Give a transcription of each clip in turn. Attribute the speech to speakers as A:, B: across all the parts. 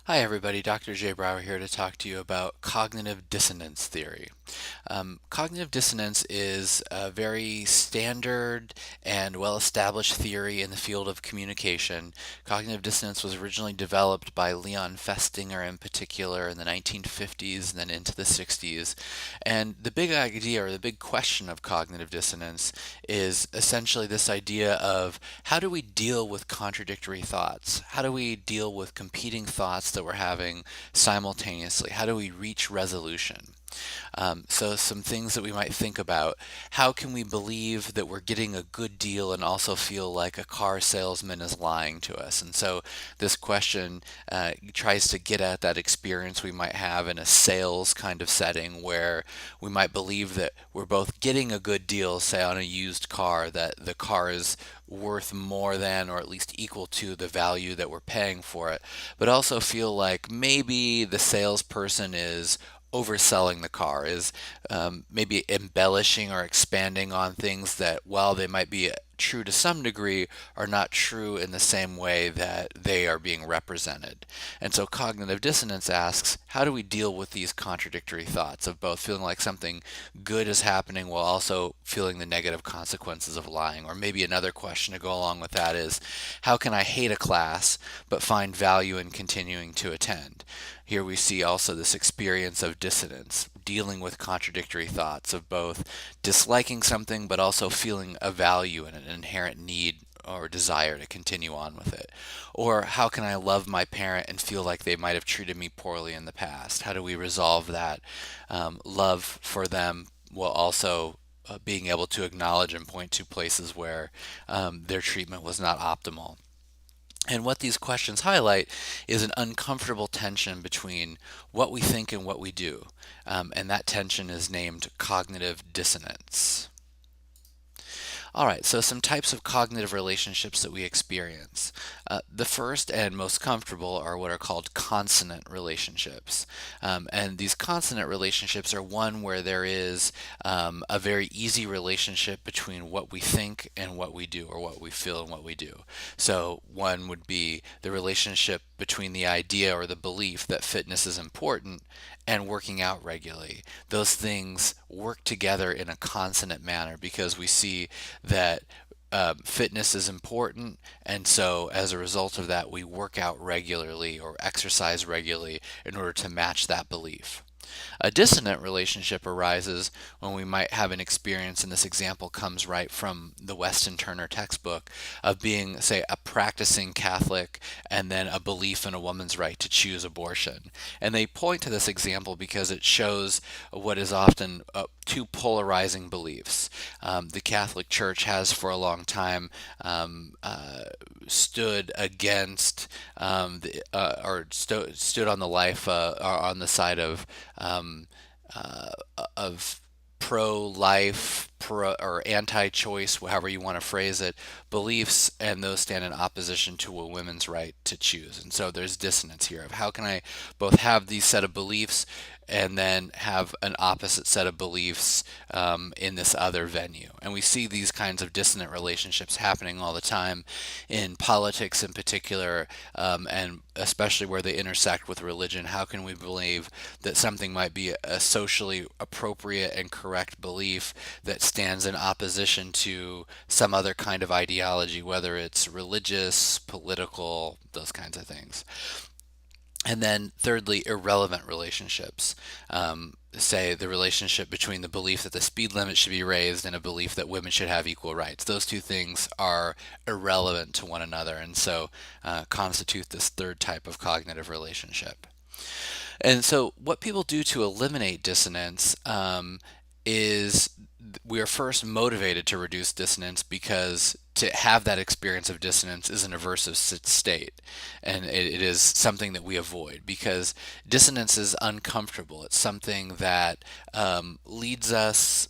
A: Hi everybody, Dr. Jay Brower here to talk to you about cognitive dissonance theory. Cognitive dissonance is a very standard and well-established theory in the field of communication. Cognitive dissonance was originally developed by Leon Festinger in particular in the 1950s and then into the 60s. And the big idea or the big question of cognitive dissonance is essentially this idea of how do we deal with contradictory thoughts? How do we deal with competing thoughts that we're having simultaneously? How do we reach resolution? So some things that we might think about. How can we believe that we're getting a good deal and also feel like a car salesman is lying to us? And so this question tries to get at that experience we might have in a sales kind of setting where we might believe that we're both getting a good deal, say on a used car, that the car is worth more than or at least equal to the value that we're paying for it, but also feel like maybe the salesperson is overselling the car, is maybe embellishing or expanding on things that, while they might be true to some degree, are not true in the same way that they are being represented. And so cognitive dissonance asks, how do we deal with these contradictory thoughts of both feeling like something good is happening while also feeling the negative consequences of lying? Or maybe another question to go along with that is, how can I hate a class but find value in continuing to attend? Here we see also this experience of dissonance, dealing with contradictory thoughts of both disliking something but also feeling a value in it, an inherent need or desire to continue on with it. Or how can I love my parent and feel like they might have treated me poorly in the past? How do we resolve that love for them while also being able to acknowledge and point to places where their treatment was not optimal? And what these questions highlight is an uncomfortable tension between what we think and what we do. And that tension is named cognitive dissonance. All right, so some types of cognitive relationships that we experience. The first and most comfortable are what are called consonant relationships. And these consonant relationships are one where there is a very easy relationship between what we think and what we do, or what we feel and what we do. So one would be the relationship between the idea or the belief that fitness is important and working out regularly. Those things work together in a consonant manner because we see that fitness is important, and so as a result of that, we work out regularly or exercise regularly in order to match that belief. A dissonant relationship arises when we might have an experience, and this example comes right from the Weston Turner textbook, of being, say, a practicing Catholic and then a belief in a woman's right to choose abortion. And they point to this example because it shows what is often two polarizing beliefs. The Catholic Church has for a long time stood against stood on the life or on the side of pro-life, or anti-choice, however you want to phrase it, beliefs, and those stand in opposition to a women's right to choose. And so there's dissonance here of how can I both have these set of beliefs and then have an opposite set of beliefs in this other venue. And we see these kinds of dissonant relationships happening all the time in politics in particular, and especially where they intersect with religion. How can we believe that something might be a socially appropriate and correct belief that stands in opposition to some other kind of ideology, whether it's religious, political, those kinds of things? And then, thirdly, irrelevant relationships. Say the relationship between the belief that the speed limit should be raised and a belief that women should have equal rights. Those two things are irrelevant to one another, and so constitute this third type of cognitive relationship. And so, what people do to eliminate dissonance is we are first motivated to reduce dissonance because to have that experience of dissonance is an aversive state, and it is something that we avoid because dissonance is uncomfortable. It's something that leads us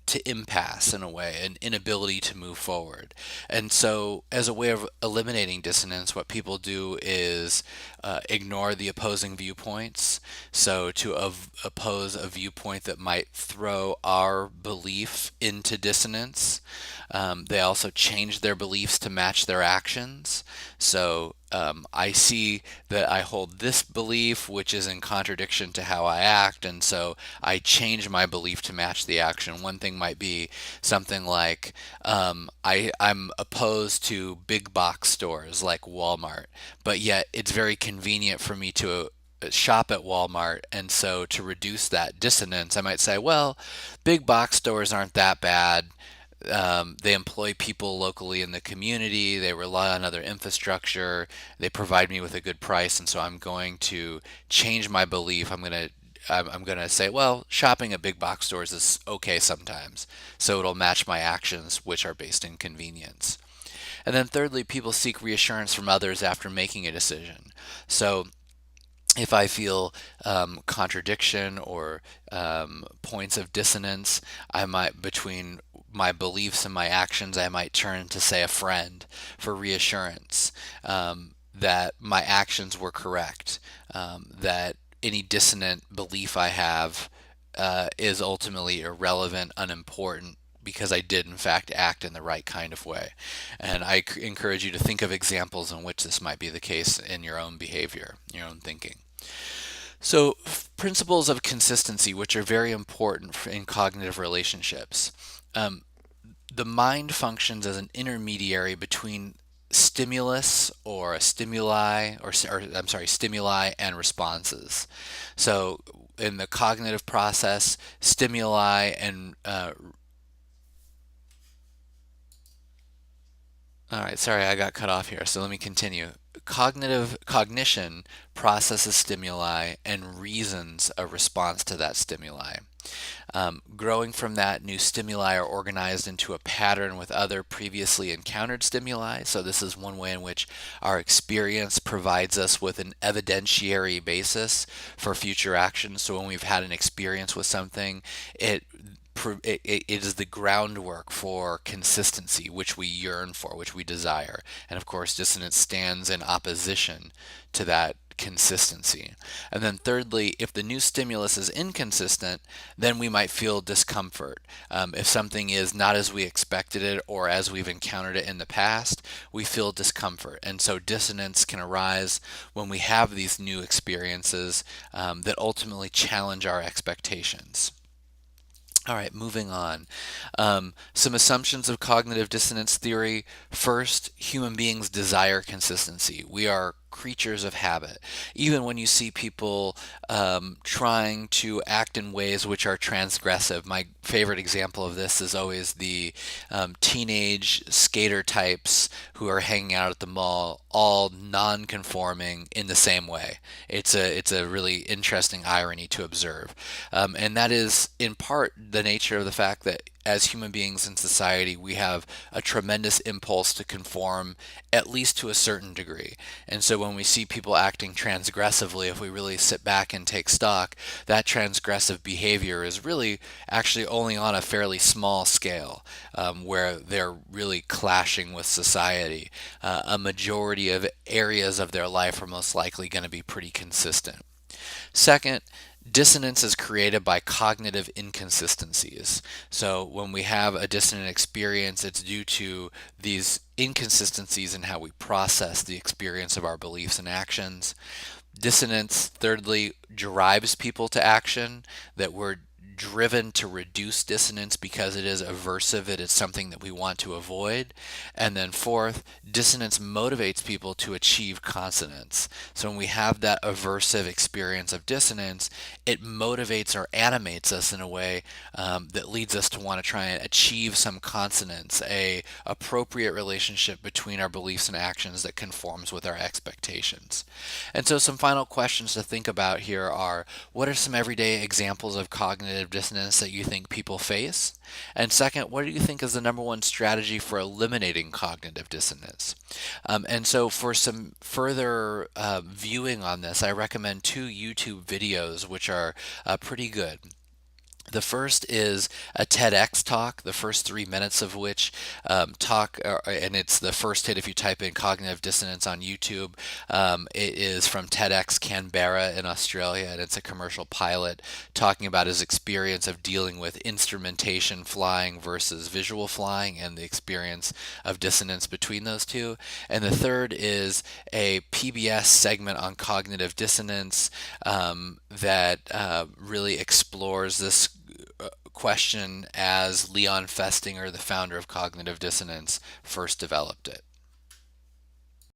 A: to impasse in a way, an inability to move forward. And so, as a way of eliminating dissonance, what people do is ignore the opposing viewpoints. So, to oppose a viewpoint that might throw our belief into dissonance, they also change their beliefs to match their actions. So, I see that I hold this belief, which is in contradiction to how I act, and so I change my belief to match the action. One thing might be something like I'm opposed to big box stores like Walmart, but yet it's very convenient for me to shop at Walmart, and so to reduce that dissonance, I might say, well, big box stores aren't that bad. They employ people locally in the community. They rely on other infrastructure. They provide me with a good price, and so I'm going to change my belief. I'm going to say, well, shopping at big box stores is okay sometimes, so it'll match my actions, which are based in convenience. And then thirdly, people seek reassurance from others after making a decision. So if I feel contradiction or points of dissonance, I might between my beliefs and my actions, I might turn to say a friend for reassurance that my actions were correct, that any dissonant belief I have is ultimately irrelevant, unimportant, because I did in fact act in the right kind of way. And I encourage you to think of examples in which this might be the case in your own behavior, your own thinking. So, principles of consistency, which are very important in cognitive relationships. Um, the mind functions as an intermediary between stimulus or a stimuli, or I'm sorry, stimuli and responses. So, in the cognitive process, stimuli and all right, sorry, I got cut off here. So let me continue. Cognition processes stimuli and reasons a response to that stimuli. Growing from that, new stimuli are organized into a pattern with other previously encountered stimuli. So this is one way in which our experience provides us with an evidentiary basis for future action. So when we've had an experience with something, it is the groundwork for consistency, which we yearn for, which we desire. And of course, dissonance stands in opposition to that consistency. And then thirdly, if the new stimulus is inconsistent, then we might feel discomfort. If something is not as we expected it or as we've encountered it in the past, we feel discomfort. And so dissonance can arise when we have these new experiences that ultimately challenge our expectations. All right, moving on. Some assumptions of cognitive dissonance theory. First, human beings desire consistency. We are creatures of habit. Even when you see people trying to act in ways which are transgressive, my favorite example of this is always the teenage skater types who are hanging out at the mall, all non-conforming in the same way. It's a really interesting irony to observe, and that is in part the nature of the fact that as human beings in society, we have a tremendous impulse to conform, at least to a certain degree. And so when we see people acting transgressively, if we really sit back and take stock, that transgressive behavior is really actually only on a fairly small scale, where they're really clashing with society. A majority of areas of their life are most likely going to be pretty consistent. Second, dissonance is created by cognitive inconsistencies. So when we have a dissonant experience, it's due to these inconsistencies in how we process the experience of our beliefs and actions. Dissonance, thirdly, drives people to action, that we're driven to reduce dissonance because it is aversive, it is something that we want to avoid. And then fourth, dissonance motivates people to achieve consonance. So when we have that aversive experience of dissonance, it motivates or animates us in a way that leads us to want to try and achieve some consonance, a appropriate relationship between our beliefs and actions that conforms with our expectations. And so some final questions to think about here are, what are some everyday examples of cognitive dissonance that you think people face? And second, what do you think is the number one strategy for eliminating cognitive dissonance? And so for some further viewing on this, I recommend two YouTube videos which are pretty good. The first is a TEDx talk, the first 3 minutes of which and it's the first hit if you type in cognitive dissonance on YouTube. It is from TEDx Canberra in Australia, and it's a commercial pilot talking about his experience of dealing with instrumentation flying versus visual flying and the experience of dissonance between those two. And the third is a PBS segment on cognitive dissonance that really explores this question as Leon Festinger, the founder of cognitive dissonance, first developed it.